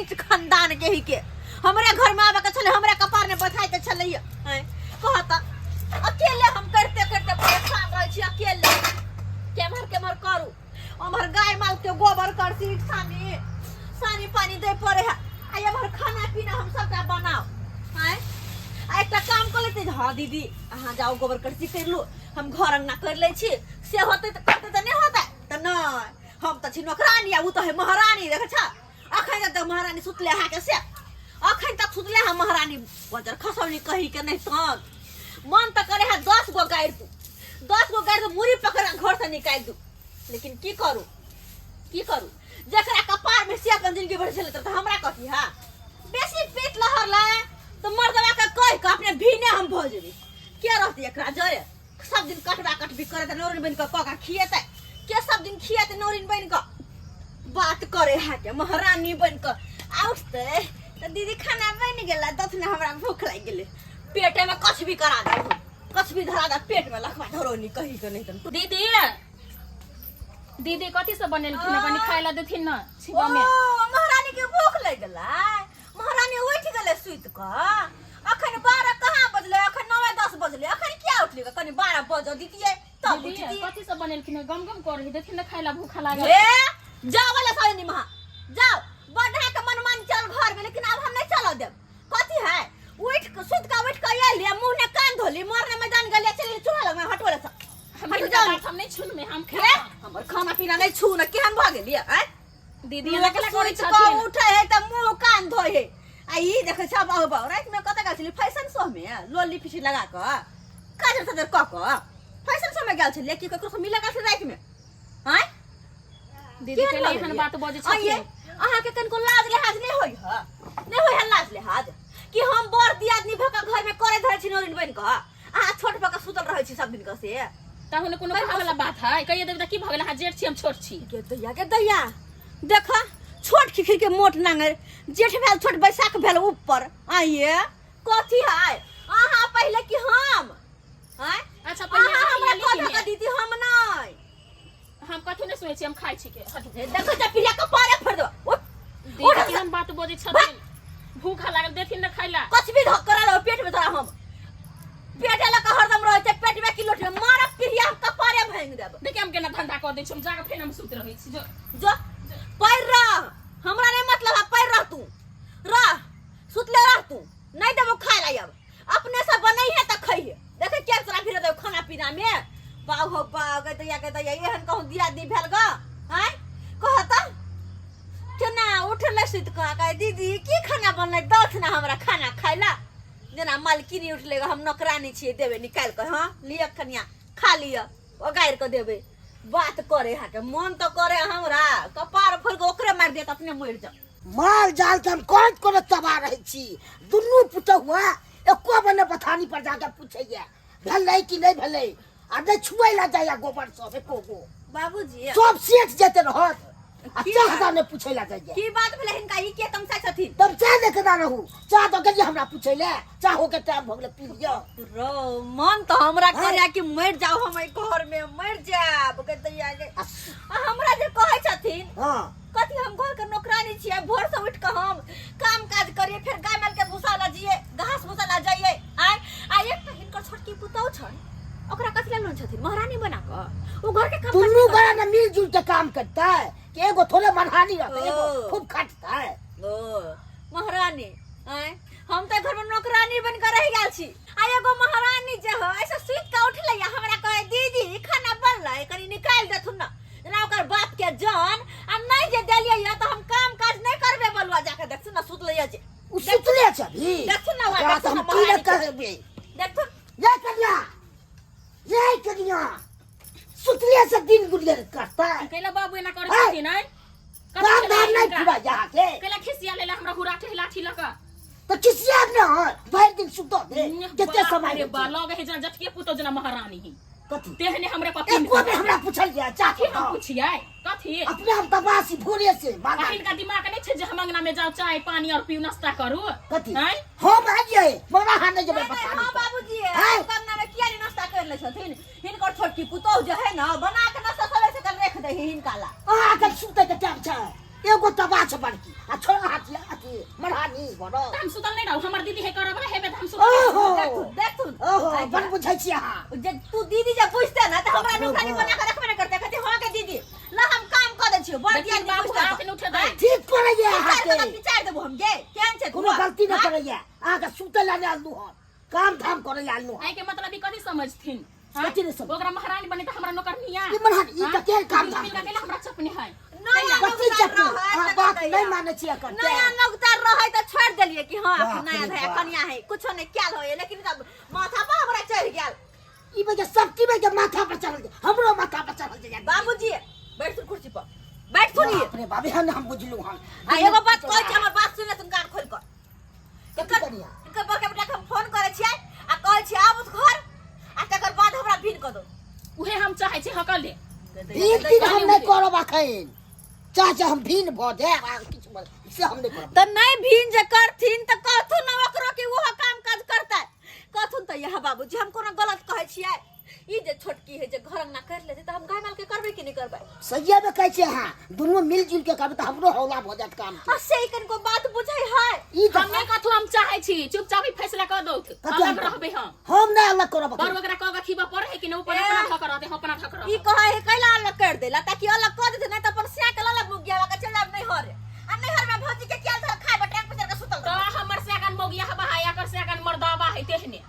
नीच खानदान के ही के हमरे घर में आवे के चले हमरे कपार में बधाई के चले हैं कहता अकेले हम करते करते परेशान रह छी अकेले केमहर करू हमर गाय माल के गोबर करसी सानी सानी पानी दे पड़े है आ हमर खाना पीना हम सबटा बनाओ हैं आ एक काम कर लेते हां दीदी अहां जाओ गोबर करसी कर लो हम घर अंगना कर ले छी से होते त करते त नहीं होता त नहीं हम त छी नौकरानी आ उ त है महारानी देख छ अखन त महारानी सुतले हा के से अखन तक सुतले हा महारानी बजर खसौनी कही के नहीं तक मन त करे है 10 गो गाड़ तू 10 गो गाड़ तो मुरी पकड़ घर से निकाल दू लेकिन की करू जकरा कपार में से अपन जिंदगी भर चले त हमरा कथी है बेसी पेट लहर लाए तो मर्दवा का कह के अपने भीने हम भ जेबी के रहती एकरा जरे सब दिन कटबी करे त नौरिन बन के का खिएते के सब दिन खिएते नौरिन बन के बात करे है के महारानी बन के आउठते त दीदी खाना बन गेला दथने हमरा भूख लाग गेले पेटे में कछ भी करा दे कछ भी धरा दे पेट में लखवा धरोनी कही के नहीं त दीदी कथी से बनेलखिन कनी खाइला देथिन न छिबा में महारानी के भूख लाग गेला महारानी उठ गेले सुत क अखन 12 कहां बजले अखन 9-10 बजले अखन क्या उठली कनी 12 बज दीदी तब उठती कथी से बनेलखिन गम करही देथिन न खाइला भूख लागल ए जाओ वाला सानी महा जाओ बढ़ा के मनमान चल घर में लेकिन अब हम नहीं चलो देब कथी है उठ के सुत के ये ले मुंह ने कान धोली मरने मैदान गले चले चूल्हा लग में हटोले सा हम नहीं छून में हम खा हमर खाना पीना नहीं छू न केहन भ गेलिए हैं दीदी लकला करे छथिन छथिन उठे है त मुंह कान धोए है आ ई देखे सब अब रात में कत गेल छली फैशन शो में लोली पिछी लगा के काजल सदर क फैशन शो में गेल छली कि ककरो से मिले गेल रात में हैं दीदी के लिए हन बात बजे छथिन अहाँ के कनको लाज लिहाज नहीं होय है लाज लिहाज कि हम बड़ दियादनी भका घर में करे धरे छी नोरिन बन के अहाँ छोट भका सुतल रहै छी सब दिन के से ताहुने कोनो कहा वाला बात है कहिए देबे की भ गेल हा जेठ छी हम छोट छी के दैया देखा छोट खिखिर के मोट नांगर जेठ भेल छोट बैसाख भेल ऊपर आइए कथी है अहाँ पहले कि हम हैं अच्छा पहले हमरा कथी का दीदी हम नहीं हम कथु ने सुनै छी हम खाइ छी के देखो जा पिया के पारे फड़ दो दीदी की हम बात बजे छथिन भूख लागल देथिन न खाइला कुछ भी धक्करा लो पेट में तोरा हम पेट लगा हरदम रहै छै पेट में किलो में मार पिया कपारे भांग देब देखि हम केना धंधा कर दै छी हम जाके फेन हम सुत रहै छी जो पैर रह हमरा नहीं मतलब है पैर रह तू रह सुतले रह तू नहीं देबो खाइ ला अब अपने से बनई है त खइए देखे के तोरा फिर दे खाना पीना में बाऊ हो बाऊ के दैया एहन कहूं दिया दी भेल ग हैं कहता केना उठले सुत कह दीदी की खाना बनले दथ ना हमरा खाना खाइला जना मालकिनी उठले हम नौकरानी छिए देबे निकाल के हां लिया कन्या खा लिया ओ गायर के देबे बात करे हा के मन तो करे हमरा कपार फल के ओकरे मार दे त अपने मर जा माल जाल के हम कोत कोन तबा रहे छी दुन्नु पुत हुआ एको बने बथानी पर जाके पूछैया भेलै कि नहीं भेलै आ दे छुए ला जाया गोबर सब एको गो बाबूजी सब सेठ जेते रहत अच्छा हदा ने पूछे ला जाइए की बात भेले हिनका ई के तमसा छथिन तब चाह देखे ना रहू चाह तो गेलिए हमरा पूछे ले चाहो के टाइम भ गेले पी लियो रो मन तो हमरा करे कि मर जाओ हम ई घर में मर जाब के दैया के हमरा जे कहै छथिन हां कथी हम घर के नौकरानी छिए भोर से उठ के हम काम काज करिए फिर गाय माल के भूसा ला जिए घास भूसा ला जाइए आ एक हिनकर छोटकी पुतौ छन ओकरा कथी ला लोन छथिन महारानी बना के ओ घर के काम दुन्नु गरा ने मिलजुल के काम करता है कि एगो थोड़े मनहानी रहता है एगो खूब खाटता है ओ महारानी हम तो घर में नौकरानी बन कर रह गेल छी आ एगो महारानी जे हो ऐसे सुत के उठले हमरा कहे दीदी खाना बनलै कनी निकाल देथुन ना जना ओकर बाप के जान आ नहीं जे देलिए या तो हम काम काज नहीं करबे बलुआ जाके देखथुन ना सुतले जे उ सुतले छ भी देखथुन ना ओकरा तो हम की न कहबे देखथुन ये कन्या सुतले से दिन गुजर करता है केला बाबू एना कर छथिन नहीं काम धाम नहीं खुबा जा के केला खिसिया लेला हमरा हुराठे लाठी लगा तो किसिया न भर दिन सुतो दे केते समय रे बा लगे है जना जटके पुतो जना महारानी ही कथी तेहने हमरे पति एको में हमरा पूछल गया चाची कथी हम पूछिए कथी अपने हम तबासी भोरे से माला इनका दिमाग नहीं छे जे हम अंगना में जाओ चाय पानी और पीऊ नाश्ता करू कथी हैं हम आ गए मरा हाने जबे पता हां नहीं बाबूजी काम में किया नहीं नाश्ता कर ले छथिन हिनकर छोटकी पुतौ जे है ना बना के नाश्ता सबे से रख दे हिनका ला आ के सुते के टाइम छ एगो तबा छ बड़की आ छोड़ा हाथ की मरहानी बड़ो हम सुतल नहीं रहू हमर दीदी हे करब हे बे हम ओहो सुतल देख तू ओहो बन बुझै छी अहाँ जे तू दीदी जब पूछते ना तो हमरा नुकसानी बना के रखबे न करते कहते हां के दीदी ला हम काम कर दे छियो बड़ दिया बाबू हाथ न उठे दे ठीक करैया अहाँ के विचार देबो हम गे केहन छै कोनो गलती न करैया अहाँ के सुतै ला नै आलू हन काम धाम करै ला आलू आई के मतलब ई कथि समझथिन कथि ने समझ ओकरा महारानी बने त हमरा नौकरनिया ई मरहानी ई त के काम धाम मिल के हमरा चपनी है कथि चप्पू अहाँ बात नै मानै छी एकर नया नौकर रहे त छोड़ देलिए कि हां नया है कन्या है कुछो नै क्याल होय लेकिन माथा पर हमरा चढ़ गेल ई बजे सबकी बजे माथा पर चढ़ल छै हमरो माथा पर चढ़ल छै बाबूजी बैठ तू कुर्सी पर बैठ सुनिए अरे बाबे हम बुझलू हन आ एगो बात कहै छी हमर बात सुन ले तुम कान खोल कर कथि करिया इनकर बके बेटा हम फोन करे छियै आ कहै छी आब घर आ तकर बाद हमरा भिन क दो उहे हम चाहे छी हकल दे भीन तीन हम नहीं करब अखन चाहे हम भीन भ जाए किछु से हम नहीं करब त नहीं भिन जे करथिन त कहथुन न ओकरो कि वो काम काज करतै कहथुन त यह बाबूजी हम कोनो गलत कहै छियै ई जे छोटकी है जे घर अंगना कर लेते त हम गाय माल के करबे कि नहीं करबे सहिए में कहै छै हां दुनू मिलजुल के करब त हमरो हौला भ जात काम आ से कनको बात बुझै है ई त हम नहीं कथु हम चाहे छी चुपचाप ही फैसला कर दो अलग रहबे हम नहीं अलग करब पर ओकरा कह खीबा पर है कि न ऊपर अपना धक रहते अपना धक रह ई कहै है कैला अलग कर देला ताकि अलग कर देते नहीं त अपन से के अलग मुगिया का चल जाब नहीं हरे आ नहीं हर में भौजी के केल खाए बटे पे के सुतल तो हमर से अगन मोगिया बहाया कर से अगन मर्दावा है तेहने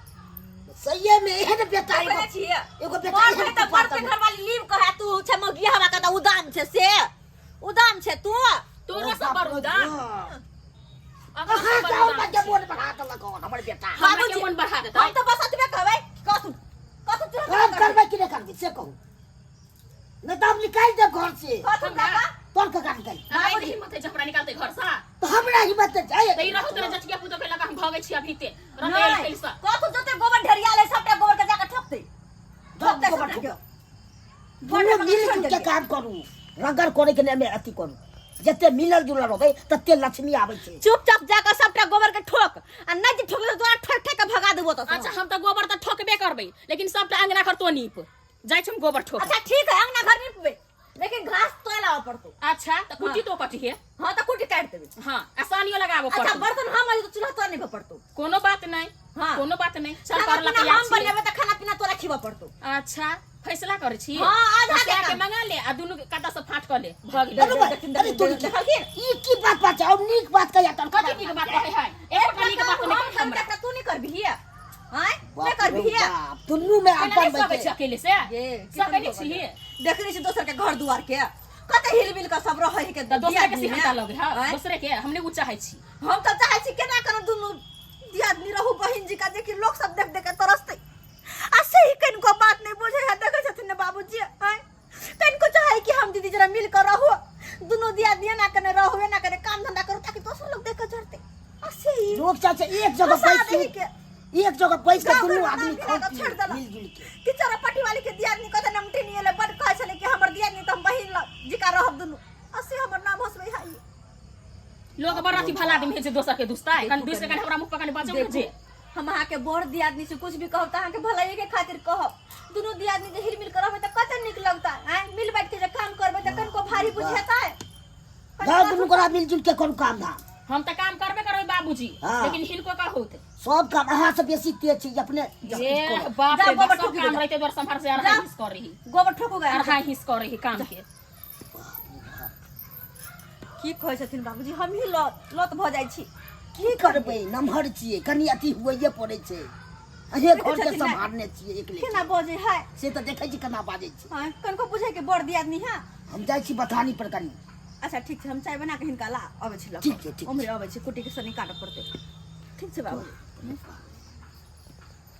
सहिए में एहन बेकारी कहै छियै एगो बेकारी पर त पर के घर वाली लीव कहै तू छ मुगिया हवा का त उदाम छे से उदाम छे तू तू रस बरुदान अहाँ जाओ बजे मोन बढ़ा देलक हमर बेटा हमरा के मन बढ़ा देता हम त बस अतबे कहबै कहथुन तू काम करबै कि नहीं करबै से कहू नहीं तो हम निकाल दे घर से कहथुन काका तोर का काम करी आई हिम्मत है झपड़ा निकालते घर सा तो हमरा हिम्मत जाए त ई रहु तेरे जटिया पुतो के लगा हम भागे छी अभी ते रतेल कैसा कहथुन जते गोबर ढेरिया ले सबटा गोबर के जाके ठोकते ठोकते गोबर सबटा दुनू मिल के काम करू रंगर करे के नहीं अथी करू जते मिलल जुलल रहबै तते लक्ष्मी आबै छै चुपचाप जाके सबटा गोबर के ठोक आ नहीं जे ठोकबे तो ठोक ठोक के भगा देबो त अच्छा हम त गोबर त ठोकबे करबै लेकिन सबटा अंगना कर तो नीप जाय छम गोबर ठोक अच्छा ठीक है अंगना घर नीपबे लेकिन घास तो लावा पड़तो अच्छा त कुटी तो पटी है हां त कुटी काट देबे हां आसानियो लगाबो अच्छा पड़तो बर्तन हम आज तो चूल्हा तो नहीं पड़तो कोनो बात नहीं हां कोनो बात नहीं चल खाना कर पीना ला हम बनाबे त खाना पीना तोरा खिबा पड़तो अच्छा फैसला कर छी हां आधा के के मंगा ले आ दुनु कटा से फाट कर ले भग अरे तू ई की बात बात है नीक बात कहिया तन कथि की बात कहे है एक कली के बात नहीं कर हमरा तू नहीं करबी है हां नहीं करबी है दुनू में अपन अपन सब बैठे अकेले से ये सब नहीं छी देख रही छी दोसर के घर दुआर के कते हिलबिल का सब रहे के दूसरे के सिखता लगे हां दूसरे के हमने उ चाहे छी हम तो चाहे छी केना कनो दुनु दियादनी रहू बहिन जी का देखि लोग सब देख देख के तरसते आ सही कनको बात नहीं बुझे है देखे छथिन बाबूजी हैं कनको चाहे कि हम दीदी जरा मिल कर रहू दुनु दियादनी ना कने रहवे ना करे काम धंधा करू ताकि दोसर लोग देख के झरते आ सही लोग चाहे एक जगह बैठ के एक जगह बैठ के दुनू आदमी छोड़ देला मिलजुल के कि चरा पट्टी वाली के दियादनी कते नमटी नहीं ले बड कह छले कि हमर दियादनी त हम बहिन जिका रहब दुनु असे हमर नाम हसबे हाई लोग बराती भला आदमी है जे दोसर के दुस्ता है कन दूसरे के हमरा मुख पकड़ बाजो जे हम अहाँ के बड़ दियादनी से कुछ भी कहब त अहाँ के भलाई के खातिर कहब दुनु दियादनी जे हिल मिल करब त कते निक लगता है मिल बैठ के जे काम करबे त कनको भारी बुझेता है जा दुनू गोरा मिलजुल के करू काम धाम हम त काम करबे करबै बाबूजी हाँ। लेकिन हिनको का होत सब काम अहाँ से बेसी तेज छी अपने ये बाप रे बाप सब काम रहते द्वार संभार से अरहा हिस कर रही गोबर ठोको गए अरहा हिस कर रही काम के की कहै छथिन बाबूजी हम ही लत भ जाइ छी की करबै नमहर छियै कनी अथी हुइए पड़ै छै अहे घर के संभालने छियै एकले केना बजे है से त देखै छी केना बाजै छी हां कनको बुझे के बड़ दियादनी है हम जाइ छी बथानी पर कनी अच्छा ठीक छै हम चाय बना के हिनका ला आबै छी ठीक छै, ठीक उमरे आबै छी कुटी के सनी काट पड़ते ठीक छै बाबू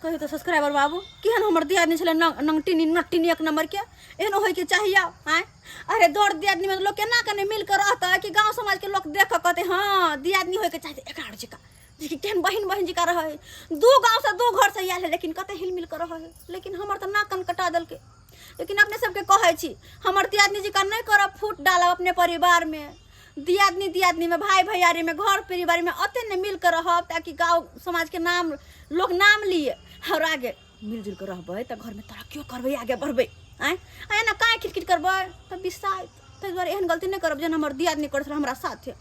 कहियो तो सब्सक्राइबर बाबू केहन हमर दियादनी छले नंगटिनी नट्टिनी एक नंबर के एहन होय के चाहिए हैं अरे दौड़ दियादनी में लोग केना कने मिल कर रहता है कि गांव समाज के लोग देख के कहते हां दियादनी होय के चाहिए एकाड़ जिका देखि केहन बहिन बहिन जिका रहे दू गांव से दू घर से आयल है लेकिन कते हिल मिल कर रहे लेकिन हमर त नाकन कटा देल के लेकिन अपने सबके कहै छी हमर दियादनी जी का नहीं करब फूट डालब अपने परिवार में दियादनी में भाई भैयारी में घर परिवार में अते ने मिल कर रहब ताकि गांव समाज के नाम लोग नाम लिए और आगे मिलजुल कर रहबै त घर में तरक्कियो करबै आगे बढ़बै आय ना काहे खिटखिट करबै त बिसाइत तै दुआरे एहन गलती नहीं करब जेना हमर दियादनी करत हमरा साथे